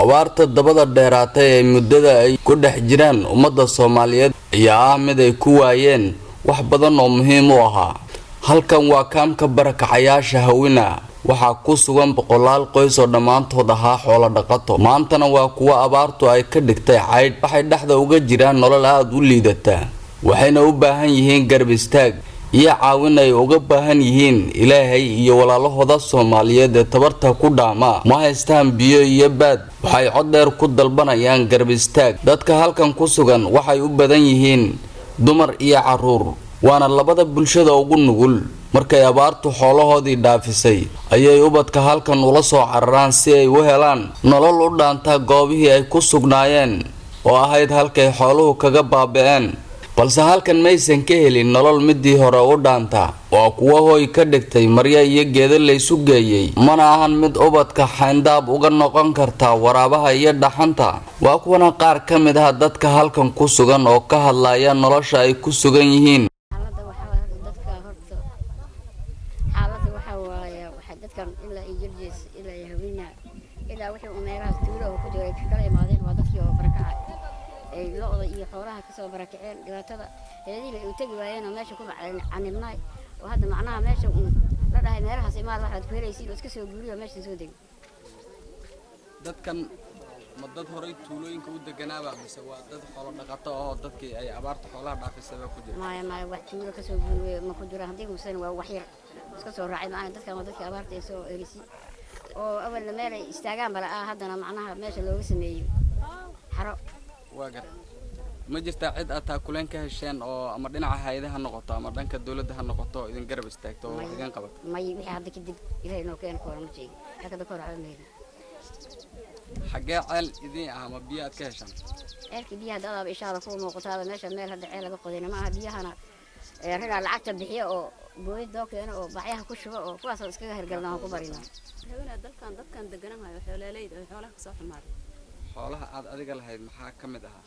abaarta dabada dheeraatay ee muddada ay ku dhex jiraan ummadda Soomaaliyeed ayaa mid ay ku waayeen wax badan oo muhiim u ahaa. halkan waa kaamka barakacayaasha Hawina waxaa ku sugan boqolaal qoys oo dhamaantood ahaa xoolo dhaqato. maantana waa kuwa abaartu ay ka dhigtay cayd, waxay dhaxda uga jiraan nolol aad u liidata, waxayna u baahan yihiin garab istaag iyo caawin ay uga baahan yihiin Ilaahay iyo walaalahooda Soomaaliyeed ee tabarta ku dhaama. ma haystaan biyo iyo baad, waxay cod dheer ku dalbanayaan garab istaag. dadka halkan ku sugan waxay u badan yihiin dumar iyo caruur, waana labada bulshada ugu nugul. markay abaartu xoolahoodii dhaafisay ayay ubadka halkan ula soo cararaan si ay u helaan nolol u dhaanta goobihii ay ku sugnaayeen oo ahayd halkay xooluhu kaga baaba'een. balse halkan maysan ka helin nolol midii hore u dhaanta. waa kuwa hooy ka dhigtay marya iyo geedo la isu geeyay, mana ahan mid ubadka xayndaab uga noqon karta waraabaha iyo dhaxanta. waa kuwana qaar ka mid ah dadka halkan ku sugan oo ka hadlaya nolosha ay ku sugan yihiin. kasoo barakaceen dhibaatada heedina ay u tagi waayeen oo meesha ku canibnay oo hadda macnaha meesha la dhahay meelahaas imaad waxaad ku helaysiin oo iska soo guuriyo meesha soo degay. dadkan ma dad horay tuulooyinka u deganaaba mise waa dad xoolo dhaqato oo dadkii ay abaarta xoolaha dhaafisay ku jira? ma wax tuulo ka soo guuriyo ma ku jira, hadii muusan waa wax yar iska soo raacay. macnaha dadkan waa dadkii abaarta ay soo erisi oo awal meel ay istaagaan bala haddana macnaha meesha looga sameeyo xaro. waa gar ma jirtaa cid aad taakuleen ka hesheen oo ama dhinaca hay'adaha noqoto ama dhanka dawladda ha noqoto idin garab istaagto oo idin qabato? may wixii hadda kadib Ilaahay noo keen koorma jeeyo hakada koor aan meeyo. xagee ceel idin ah ama biyo aad ka heshaan? ceelkii biyaha dadaaba ishaada ku muuqataa meesha meel hadda ceel laga qodayna ma aha. biyahana raga lacagta bixiyo oo booyad dookeena oo bacyaha ku shuba oo kuwaas iskaga hirgalnaa ku barina. Hawina dadkan deganahay xoolaaleyda oo xoolaha ka soo xumaaday. xoolaha aad adiga lahayd maxaa ka mid ahaa?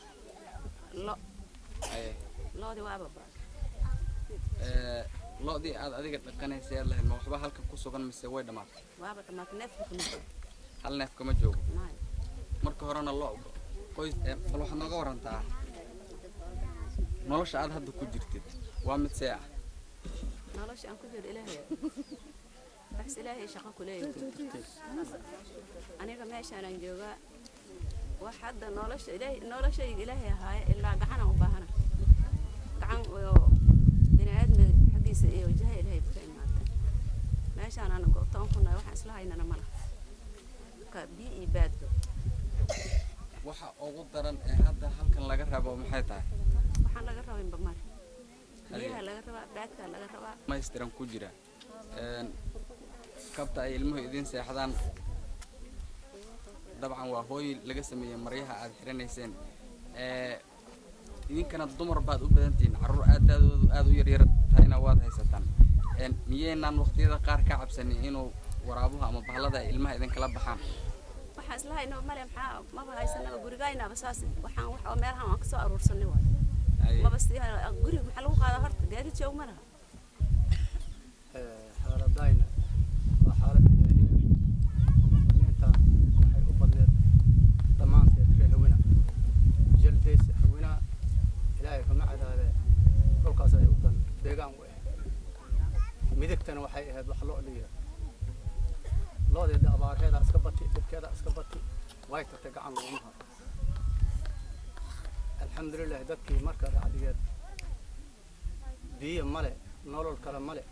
loodi waa baba loodi aad adiga dhaqanaysay lahayd ma waxba halka ku sugan mise way dhamaatay? waaba dhamaatay, neef kuma joogo. hal neef kama joogo? marka horena qoys bal waxaad nooga warantaa nolosha aad hadda ku jirtid waa mid see ah? nolosha aan ku jiro Ilaahay bas Ilaahay shaqo ku leeyahay. aniga meeshaan aan joogaa wax hadda nolosha Ilaahay ahaay ilaa gacan u baahana gacan oo bini'aadmi xaqiisa iyo jahay Ilaahay ku imaatay. meeshaan aan go'toon ku nahay waxaan isla haynana ma laha ka biyo baad. waxa ugu daran ee hadda halkan laga rabo maxay tahay? waxaan laga rabaa in bamar biyaha laga rabaa, baadka laga rabaa. maystiran ku jira kabta ay ilmuhu idin seexdaan dabcan waa hooy laga sameeyay maryaha aad xiranayseen. idinkana dumar baad u badantiin, caruur aad u yar tahayna waad haysataan. miyeenan waqtiyada qaar ka cabsanin inuu waraabuhu ama bahalada ilmaha idin kala baxaan? waxaan isla haynaa male maxaa ma haysanaba gurigayna basaas waxaan wax oo meelaha aan ka soo aruursanay waay. ma bas guriga waxa lagu qaadaa horta gaari joog ma laha. xaaladayna waa xaalad inta waxay u badneed dhammaanteed reer Hawina jaldeys Hawina Ilaahay kama cadaade dhulkaas ay u dan deegaan u ah. midigtana waxay ahayd wax loo leeyahay loodeeda abaarheeda iska bati dibkeeda iska bati way tagtay gacan lagu maha. alxamdulillah dadkii marka raacdigeed biyo male nolol kale male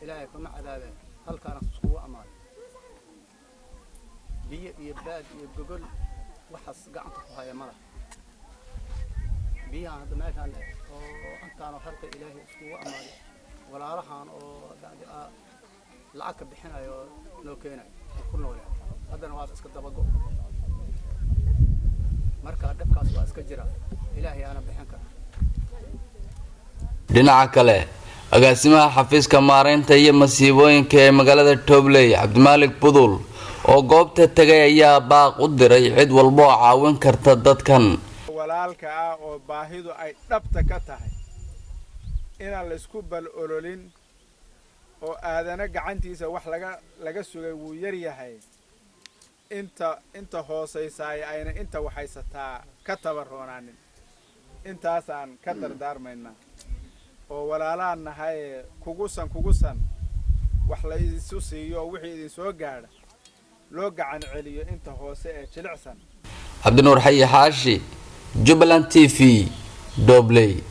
Ilaahay kama cadaade halkaana isku amaaday biyo iyo baad iyo gogol waxaas gacanta ku haya mala. biyaha hadda meeshaan oo antaano halka Ilaahay isku amaaday walaalahan oo lacag ka bixinayo loo keenay ku nool haddana waa iska dabago. marka dhabkaas waa iska jira Ilaahay aana bixin kara. dhinaca kale agaasimaha xafiiska maareynta iyo masiibooyinka ee magaalada Toobley Cabdimaalik Budul oo goobta tagay ayaa baaq u diray cid walba oo caawin karta dadkan. walaalka ah oo baahidu ay dhabta ka tahay inaan la isku bal ololin oo aadana gacantiisa wax laga sugay wuu yar yahay inta hoosaysaay ayna inta waxaysataa ka tabaroonaanin intaasaan ka dardaarmaynaa oo walaalaan nahay kugusan wax la isu siiyo wixii idin soo gaadha loo gacan celiyo inta hoose ee jilicsan Cabdinuur Xayi Xaashi Jubaland TV Dobley